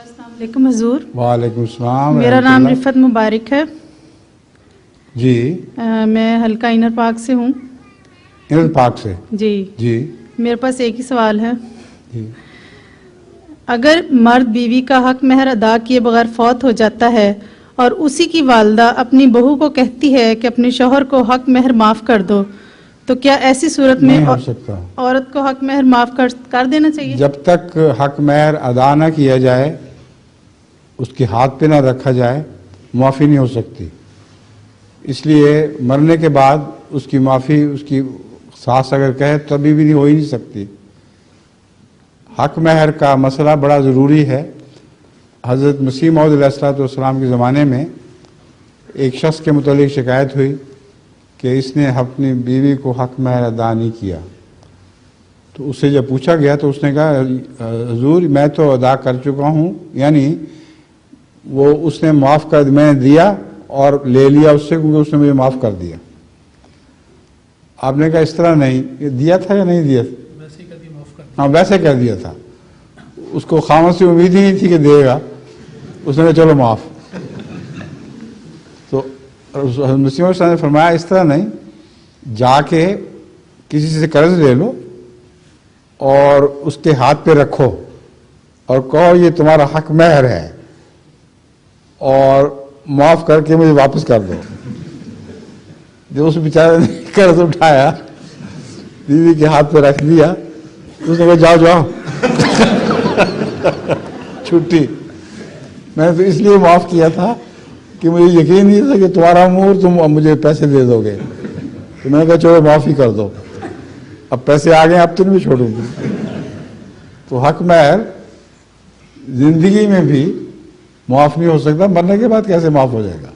السلام علیکم حضور. وعلیکم السلام. میرا نام رفت مبارک ہے. جی. میں حلقہ انر پارک سے ہوں. انر پارک سے. جی. جی. میرے پاس ایک ہی سوال ہے. جی. اگر مرد بیوی کا حق مہر ادا کیے بغیر فوت ہو جاتا ہے اور اسی کی والدہ اپنی بہو کو کہتی ہے کہ اپنے شوہر کو حق مہر معاف کر دو، تو کیا ایسی صورت میں نہیں ہو سکتا. عورت کو حق مہر معاف کر دینا چاہیے؟ جب تک حق مہر ادا نہ کیا جائے، اس کے ہاتھ پہ نہ رکھا جائے، معافی نہیں ہو سکتی. اس لیے مرنے کے بعد اس کی معافی اس کی ساس اگر کہے تبھی بھی نہیں ہو ہی نہیں سکتی. حق مہر کا مسئلہ بڑا ضروری ہے. حضرت مسیح موعود علیہ السلام کے زمانے میں ایک شخص کے متعلق شکایت ہوئی کہ اس نے اپنی بیوی کو حق مہر ادا نہیں کیا. تو اس سے جب پوچھا گیا تو اس نے کہا حضور میں تو ادا کر چکا ہوں، یعنی وہ اس نے معاف کر میں نے دیا اور لے لیا اس سے، کیونکہ اس نے مجھے معاف کر دیا. آپ نے کہا اس طرح نہیں، یہ دیا تھا یا نہیں دیا تھا؟ ہاں ویسے کر دیا تھا. اس کو خامد سے امید ہی نہیں تھی کہ دے گا، اس نے کہا چلو معاف. تو مسیح موعود نے فرمایا اس طرح نہیں، جا کے کسی سے قرض لے لو اور اس کے ہاتھ پہ رکھو اور کہو یہ تمہارا حق مہر ہے اور معاف کر کے مجھے واپس کر دو. جب اس بیچارے نے قرض اٹھایا، بیوی کے ہاتھ پہ رکھ دیا، اس نے کہا جاؤ جاؤ چھٹی. میں نے تو اس لیے معاف کیا تھا کہ مجھے یقین نہیں تھا کہ تمہارا منہ تم مجھے پیسے دے دو گے. تو میں نے کہا چلو معافی کر دو، اب پیسے آ گئے اب تو نہیں چھوڑوں گی. تو حق مہر زندگی میں بھی معاف نہیں ہو سکتا، مرنے کے بعد کیسے معاف ہو جائے گا؟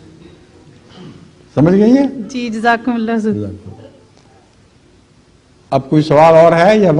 سمجھ گئی ہیں؟ جی جزاکم اللہ. اب کوئی سوال اور ہے یا